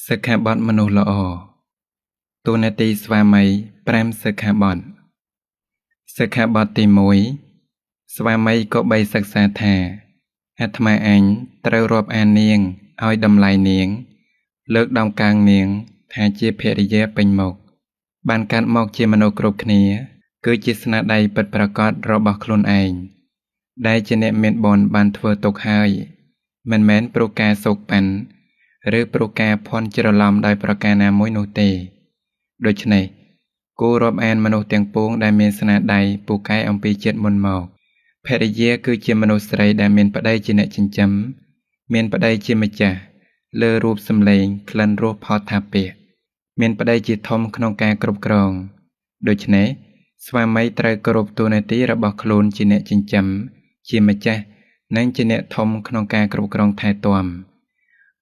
សិក្ខាបទមនុស្សល្អតួនាទីស្វាមី5សិក្ខាបទសិក្ខាបទទី1ស្វាមីក៏បីសិក្សាថាអាត្មាអញត្រូវរាប់អាននាងឲ្យតម្លៃនាងលើកដំកើងនាងថាជាភរិយាពេញមុខបានកាត់មកជាមនុស្សគ្រប់គ្នាគឺជាស្នាដៃពិតប្រាកដរបស់ខ្លួនឯងដែលជាអ្នកមានបុណ្យបានធ្វើទុកហើយមិនមែនព្រោះការសោកប៉ាន់ឬព្រោះការភ័ន្តច្រឡំដោយប្រការណាមួយនោះទេដូច្នេះគួររាប់អានមនុស្សទាំងពួងដែលមានស្នាដៃពូកែអំពីជាតិមុនមកភរិយាគឺជាមនុស្សស្រីដែលមានប្តីជាអ្នកចិញ្ចឹមមានប្តីជាម្ចាស់លើរូបសម្លេងក្លិនរសផតថាពៈមានប្តីជាធំក្នុងការគ្រប់គ្រងដូច្នេះស្វាមីត្រូវគោរពតួនាទីរបស់ខ្លួនជាអ្នកចិញ្ចឹមជាម្ចាស់និងជាអ្នកធំក្នុងការគ្រប់គ្រងថែទាំ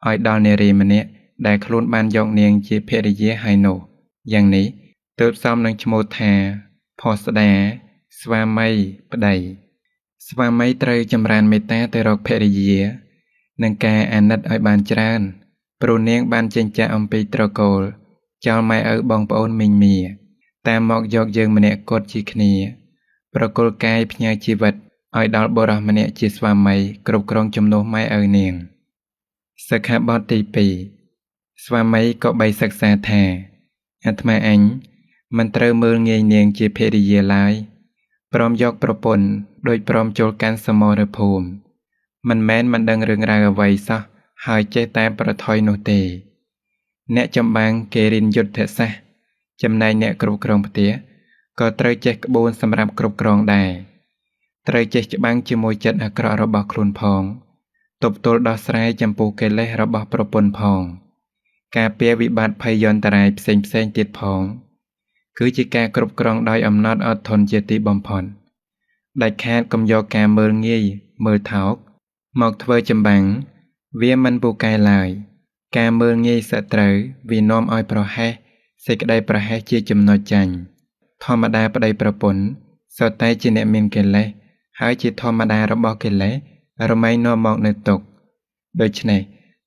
ឲ្យដល់នារីម្នាក់ដែលខ្លួនបានយកនាងជាភរិយាហើយនោះយ៉ាងនេះទើបសមនឹងឈ្មោះថាផស្តាស្វាមីប្តីស្វាមីត្រូវចម្រើនមេត្តាទៅរកភរិយានិងការអាណិតឲ្យបានច្រើនព្រោះនាងបានចេញចាកអំពីត្រកូលចោលម៉ែឪបងប្អូនមីងមាតាមមកយកយើងម្នាក់គត់ជាគ្នាប្រគល់កាយផ្ញើជីវិតឲ្យដល់បុរសម្នាក់ជាស្វាមីគ្រប់គ្រងជំនួសម៉ែឪនាងសិក្ខាបទទី2ស្វាមីក៏បីសិក្សាថាអាត្មាអញមិនត្រូវមើលងាយនាងជាភរិយាឡើយព្រមយកប្រពន្ធដោយព្រមចូលកាន់សមរភូមិមិនមែនមិនដឹងរឿងរ៉ាវអ្វីសោះហើយចេះតែប្រថុយនោះទេអ្នកចម្បាំងគេរៀនយុទ្ធសាស្ត្រចំណែកអ្នកគ្រប់គ្រងផ្ទះក៏ត្រូវចេះក្បួនសម្រាប់គ្រប់គ្រងដែរត្រូវចេះច្បាំងជាមួយចិត្តអាក្រក់របស់ខ្លួនផងទប់ទល់ដោះស្រាយចំពោះកិលេសរបស់ប្រពន្ធផងការពារវិបត្តិភយន្តរាយផ្សេងទៀតផងគឺជាការគ្រប់គ្រងដោយអំណត់អត់ធន់ជាទីបំផុតដាច់ខាតកុំយកការមើលងាយមើលថោកមកធ្វើចម្បាំងវាមិនពូកែឡើយការមើលងាយសត្រូវវានាំឲ្យប្រហែសសេចក្តីប្រហែសជាចំណុចចាញ់ធម្មតាប្តីប្រពន្ធសុទ្ធតែជាអ្នកមានកិលេសហើយជាធម្មតារបស់កិលេសរមែងនាំមកនៅទុក្ខដូច្នេះ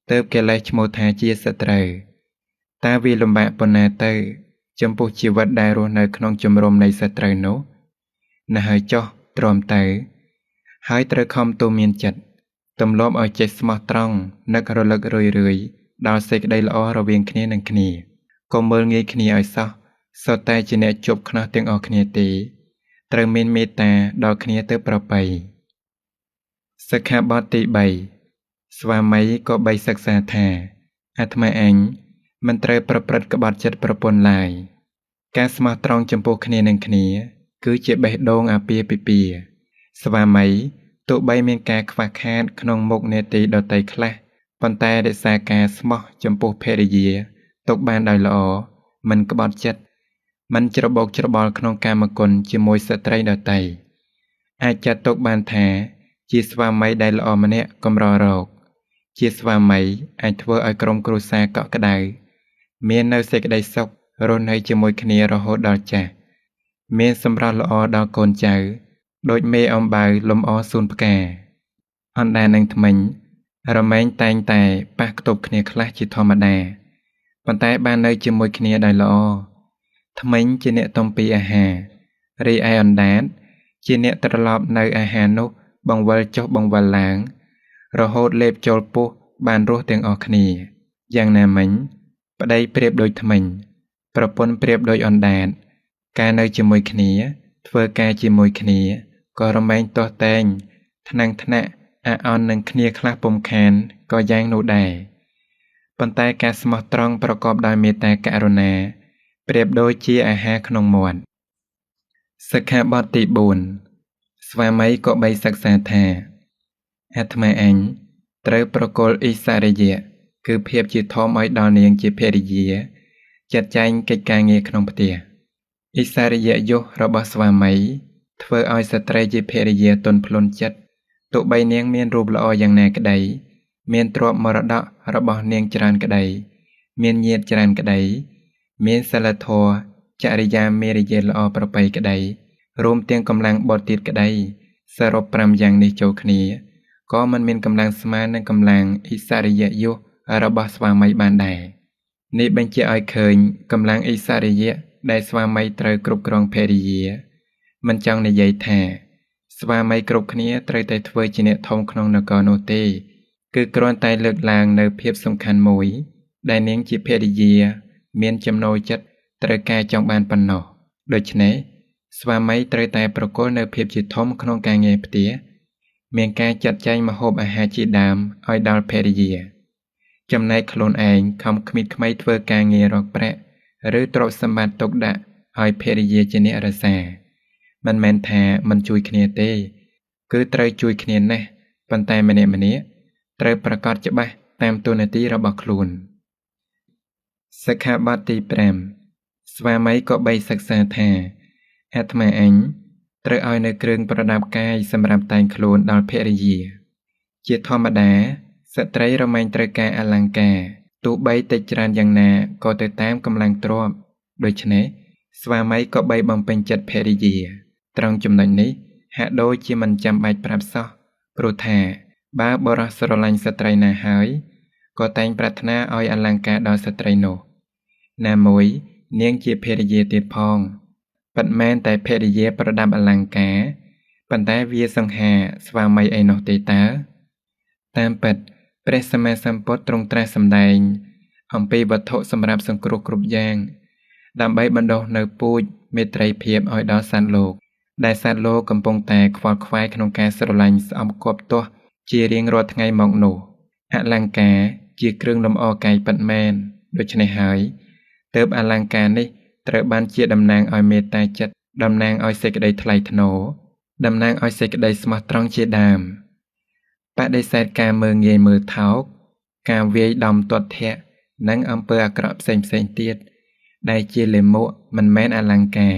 ទើបកិលេសឈ្មោះថាជាសត្រូវតើវាលំបាកប៉ុណ្ណាទៅចំពោះជីវិតដែលរស់នៅក្នុងជំរំនៃសត្រូវនោះណាស់ហើយចុះទ្រាំទៅហើយត្រូវខំទូមានចិត្តទម្លាប់ឲ្យចេះស្មោះត្រង់នឹករលឹករឿយដល់សេចក្តីល្អរវាងគ្នានឹងគ្នាកុំមើលងាយគ្នាឲ្យសោះសុទ្ធតែជាអ្នកជប់ខ្នោះទាំងអស់គ្នាទេត្រូវមានមេត្តាដល់គ្នាទៅប្រពៃសិក្ខាបទទី3ស្វាមីក៏បីសិក្សាថាអាត្មាអញមិនត្រូវប្រព្រឹត្តក្បត់ចិត្តប្រពន្ធឡើយការស្មោះត្រង់ចំពោះគ្នានឹងគ្នាគឺជាបេះដូងអាពាហ៍ពិពាហ៍ស្វាមីទោះបីមានការខ្វះខាតក្នុងមុខនេតិដតីខ្លះប៉ុន្តែរក្សាការស្មោះចំពោះភរិយាទុកបានដោយល្អមិនក្បត់ចិត្តមិនច្របូកច្របល់ក្នុងកាមគុណជាមួយស្ត្រីដតីអាចចាត់ទុកបានថាជាស្វាមីដែលល្អម្នាក់កម្ររកជាស្វាមីអាចធ្វើឲ្យក្រុមគ្រួសារកក់ក្ដៅមាននៅសេចក្តីសុខរស់នៅជាមួយគ្នារហូតដល់ចាស់មានសម្រស់ល្អដល់កូនចៅដូចមេអំបៅលំអសួនផ្កាអណ្ដាននឹងធ្មេញរមែងតែងតែប៉ះខ្ទប់គ្នាខ្លះជាធម្មតាប៉ុន្តែបាននៅជាមួយគ្នាដោយល្អធ្មេញជាអ្នកទំពីអាហាររីឯអណ្ដាតជាអ្នកត្រឡប់នៅអាហារនោះបង្វិលចុះបង្វិលឡើងរហូតលេបចូលពោះបានរស់ទាំងអស់គ្នាយ៉ាងណាមិញប្តីប្រៀបដូចធ្មេញប្រពន្ធប្រៀបដូចអណ្ដាតការនៅជាមួយគ្នាធ្វើការជាមួយគ្នាក៏រមែងទាស់តែងថ្នាំងថ្នាក់អាអន់នឹងគ្នាខ្លះពុំខានក៏យ៉ាងនោះដែរប៉ុន្តែការស្មោះត្រង់ប្រកបដោយមេត្តាករុណាប្រៀបដូចជាអាហារក្នុងមាត់សិក្ខាបទទី4ស្វាមីក៏បីសិក្សាថាអាត្មាអញត្រូវប្រគល់ឥស្សរិយៈគឺភាពជាធម៌ឲ្យដល់នាងជាភរិយាចាត់ចែងកិច្ចការងារក្នុងផ្ទះឥស្សរិយយសរបស់ស្វាមីធ្វើឲ្យស្ត្រីជាភរិយាទន់ភ្លន់ចិត្តទោះបីនាងមានរូបល្អយ៉ាងណាក្តីមានទ្រព្យមរតករបស់នាងច្រើនក្តីមានញាតិច្រើនក្តីមានសិលធម៌ចរិយាមេរយាទល្អប្រពៃក្តីរួមទាំងកម្លាំងបុត្រទៀតក្តីសរុប5យ៉ាងនេះចូលគ្នាក៏មិនមានកម្លាំងស្មើនឹងកម្លាំងឥស្សរិយយសរបស់ស្វាមីបានដែរ នេះបញ្ជាក់ឲ្យឃើញកម្លាំងអិសរិយៈដែលស្វាមីត្រូវគ្រប់គ្រងភរិយាមិនចង់និយាយថាស្វាមីគ្រប់គ្នាត្រូវតែធ្វើជាអ្នកធំក្នុងនគរនោះទេគឺគ្រាន់តែលើកឡើងនៅភាពសំខាន់មួយដែលនាងជាភរិយាមានចំណូលចិត្តត្រូវការចង់បានប៉ុណ្ណោះដូច្នេះស្វាមីត្រូវតែប្រគល់នៅភាពជាធំក្នុងការងារផ្ទះមានការចាត់ចែងម្ហូបអាហារជាដើមឲ្យដល់ភរិយាចំណែកខ្លួនឯងខំខ្មីតខ្មៃធ្វើការងាររកប្រាក់ឬទ្រព្យសម្បត្តិទុកដាក់ឲ្យភរិយាជាអ្នករក្សាមិនមែនថាមិនជួយគ្នាទេគឺត្រូវជួយគ្នាណាស់ប៉ុន្តែម្នាក់ៗត្រូវប្រកាសច្បាស់តាមតួនាទីរបស់ខ្លួនសិក្ខាបទទី5ស្វាមីក៏បីសិក្សាថាអាត្មាអញត្រូវឲ្យនៅគ្រឿងប្រដាប់កាយសម្រាប់តែងខ្លួនដល់ភរិយាជាធម្មតាស្ត្រីរមែងត្រូវការអលង្ការទោះបីតិចច្រើនយ៉ាងណាក៏ទៅតាមកម្លាំងទ្រព្យដូច្នេះស្វាមីក៏បីបំពេញចិត្តភរិយាត្រង់ចំណុចនេះហាក់ដូចជាមិនចាំបាច់ប្រាប់សោះព្រោះថាបើបុរសស្រឡាញ់ស្ត្រីណាហើយក៏តែងប្រាថ្នាឲ្យអលង្ការដល់ស្ត្រីនោះណាមួយនាងជាភរិយាទៀតផងពិតមែនតែភរិយាប្រដាប់អលង្ការប៉ុន្តែវាសង្ហាស្វាមីអីនោះទេតើតាមពិតព្រះសម្មាសម្ពុទ្ធទ្រង់ត្រាស់សម្ដែងអំពីវត្ថុសម្រាប់សង្គ្រោះគ្រប់យ៉ាងដើម្បីបណ្ដុះនៅពូជមេត្រីភាពឲ្យដល់សត្វលោកដែលសត្វលោកកំពុងតែខ្វល់ខ្វាយក្នុងការស្រឡាញ់ស្អប់គប់ទោះជារៀងរាល់ថ្ងៃមកនោះអលង្ការជាគ្រឿងលម្អកាយពិតមែនដូច្នេះហើយទើបអលង្ការនេះត្រូវបានជាតំណាងឲ្យមេត្តាចិត្តតំណាងឲ្យសេចក្តីថ្លៃថ្នូរតំណាងឲ្យសេចក្តីស្មោះត្រង់ជាដើមបដិសេធការមើលងាយមើលថោកការវាយដំទាត់ធាក់និងអំពើអាក្រក់ផ្សេងទៀតដែលជាលាមកមិនមែនអលង្ការ